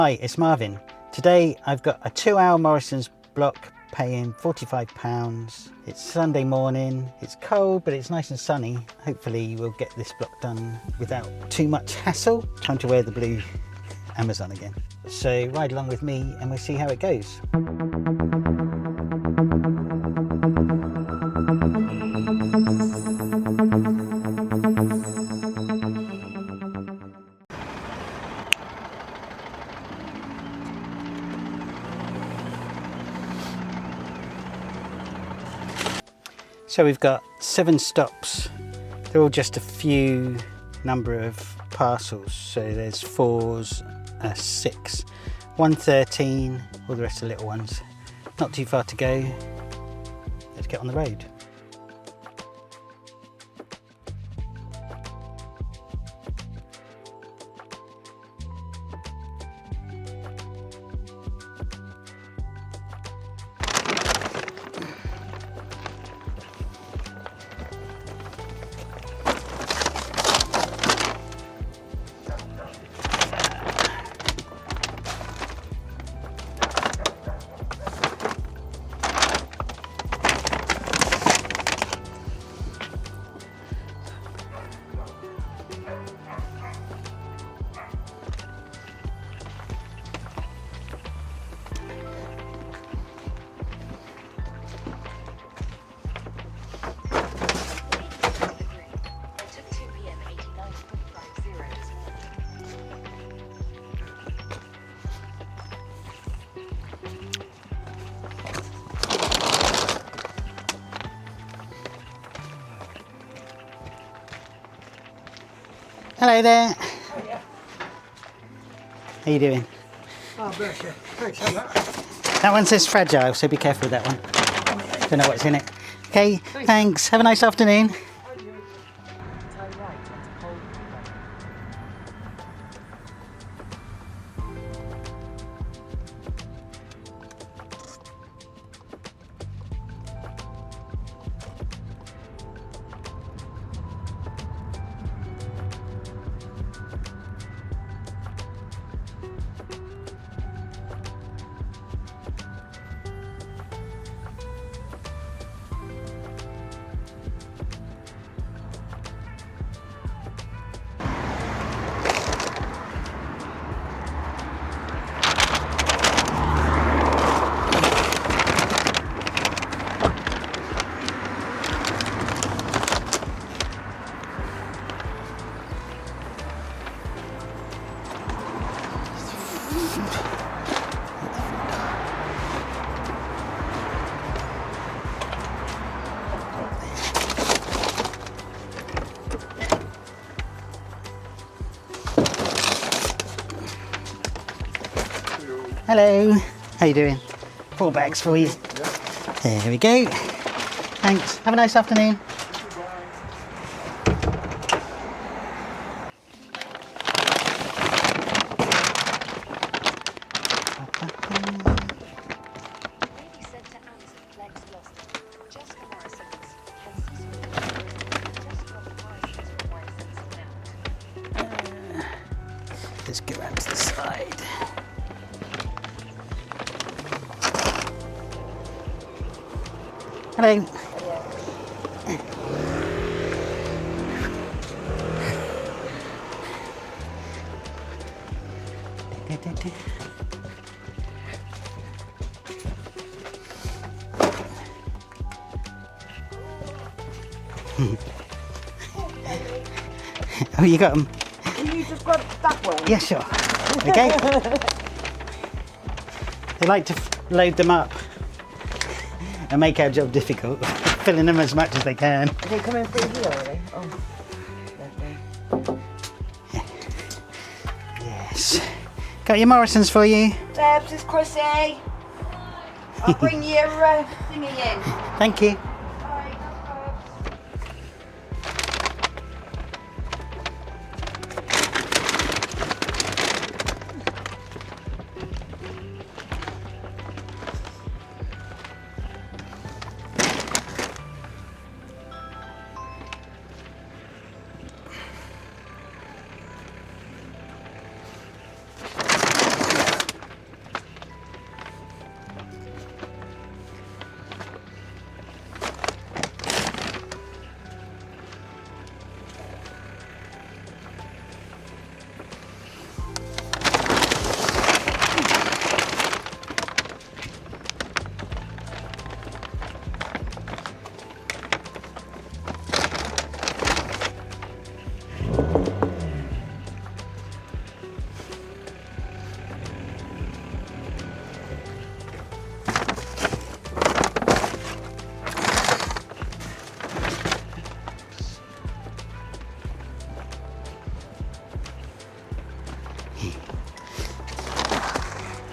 Hi, it's Marvin. Today I've got a 2-hour Morrison's block paying £45. It's Sunday morning, it's cold but it's nice and sunny. Hopefully we'll get this block done without too much hassle. Time to wear the blue Amazon again. So ride along with me and we'll see how it goes. So we've got 7 stops. They're all just a few number of parcels. So there's 4s, 6, 113, all the rest are little ones. Not too far to go. Let's get on the road. Hello there. Oh, yeah. How you doing? Oh, bless you. Thanks for that. That one says fragile, so be careful with that one. Don't know what's in it. Okay, thanks. Have a nice afternoon. Hello, how you doing? 4 bags for you. There we go. Thanks. Have a nice afternoon. Let's go around to the side. Hello. Oh, you got them? Can you just grab that one? Yeah, sure. Okay. They like to load them up and make our job difficult, filling them as much as they can. Are they coming through here, are they? Oh, Yes. Got your Morrisons for you. Debs, it's Chrissy. I'll bring your thingy in. Thank you. Bye.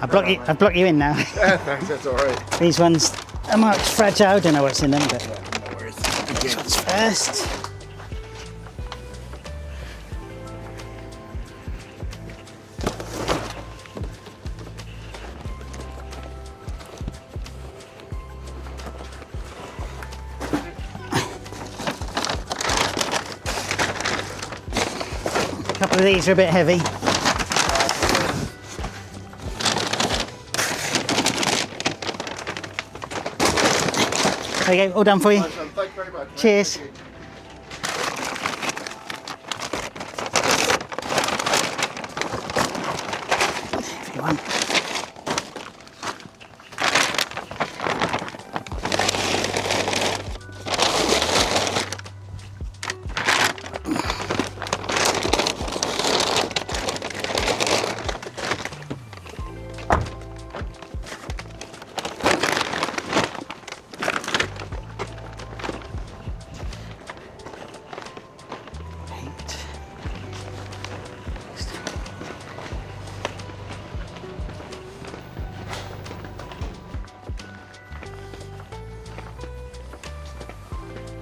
I block you in now. Yeah, thanks, that's alright. These ones are marked fragile. I don't know what's in them, but No worries. this one's first. A couple of these are a bit heavy. There you go, all done for you. Nice one, thanks very much. Cheers. Thank you. Everyone.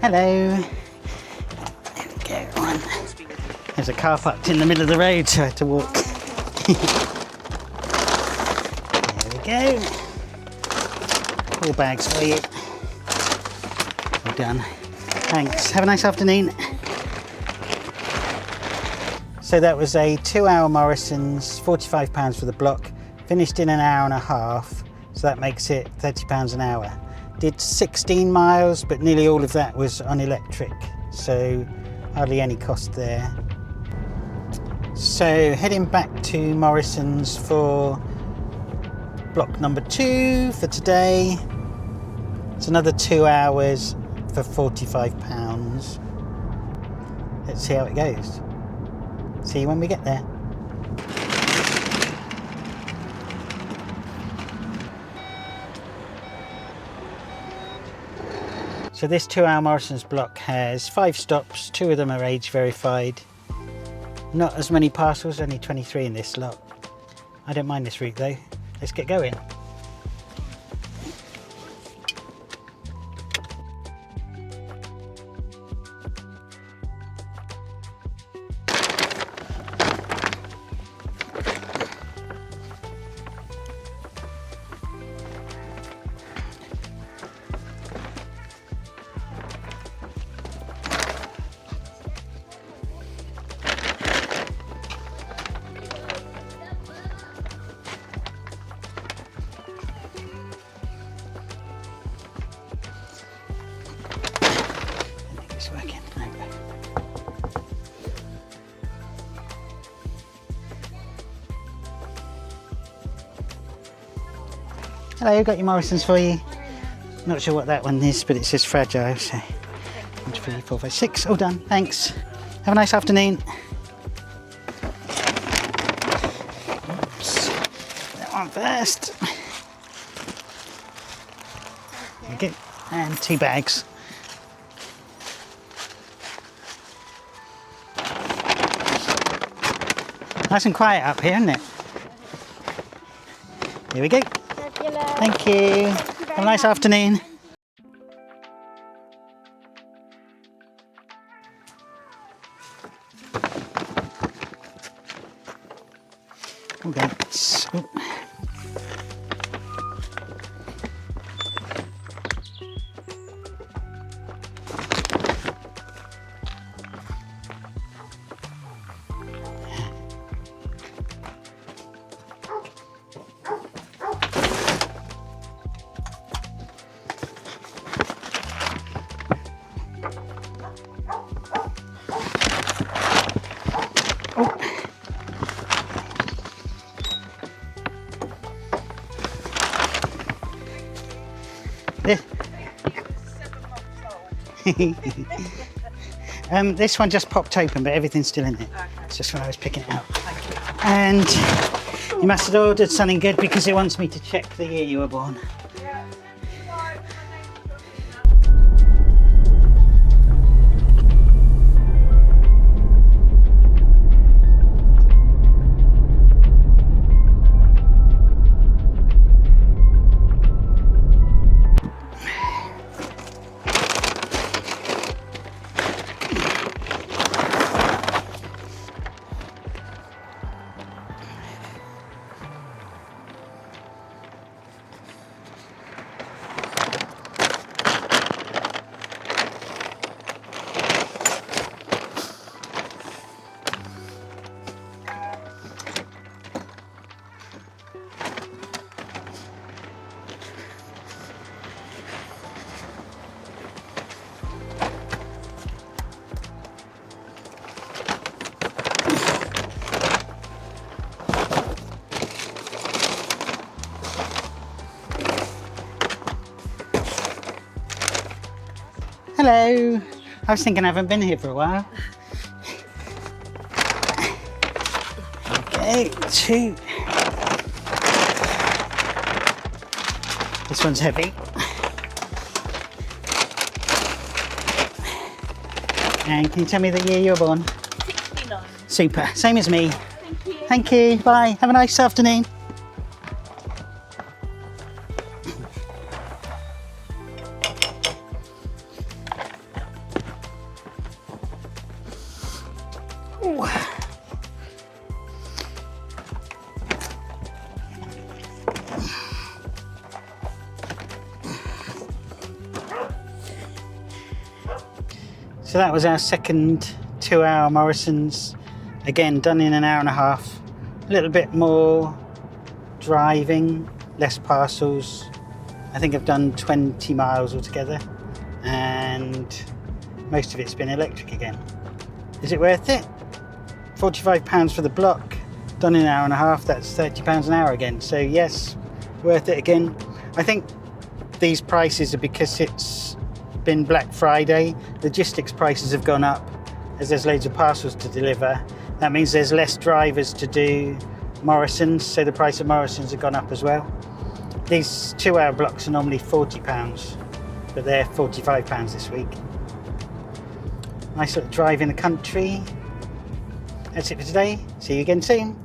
Hello. There we go. One. There's a car parked in the middle of the road, so I had to walk. There we go. All bags for you. All done. Thanks. Have a nice afternoon. So that was a 2-hour Morrison's, £45 for the block. Finished in an hour and a half, so that makes it £30 an hour. Did 16 miles, but nearly all of that was on electric, so hardly any cost there. So heading back to Morrison's for block number 2 for today. It's another 2 hours for £45. Let's see how it goes. See you when we get there. So this 2-hour Morrison's block has 5 stops, 2 of them are age verified. Not as many parcels, only 23 in this lot. I don't mind this route though. Let's get going. It's working. Hello, got your Morrison's for you. Not sure what that one is, but it says fragile, so 1, 2, 3, 4, 5, 6, all done. Thanks. Have a nice afternoon. Oops. That one first. There we go. And 2 bags. Nice and quiet up here, isn't it? Here we go. Thank you. Have a nice afternoon. Okay. So, this one just popped open, but everything's still in it. Okay. It's just when I was picking it up. And you must have ordered something good because it wants me to check the year you were born. Hello. I was thinking I haven't been here for a while. Okay, 2. This one's heavy. And can you tell me the year you were born? 69. Super. Same as me. Thank you. Thank you. Bye. Have a nice afternoon. Ooh. So that was our second 2-hour Morrison's. Again, done in an hour and a half. A little bit more driving, less parcels. I think I've done 20 miles altogether, and most of it's been electric again. Is it worth it? £45 for the block, done in an hour and a half, that's £30 an hour again. So yes, worth it again. I think these prices are because it's been Black Friday. Logistics prices have gone up as there's loads of parcels to deliver. That means there's less drivers to do Morrison's, so the price of Morrison's have gone up as well. These 2-hour blocks are normally £40, but they're £45 this week. Nice little drive in the country. That's it for today. See you again soon.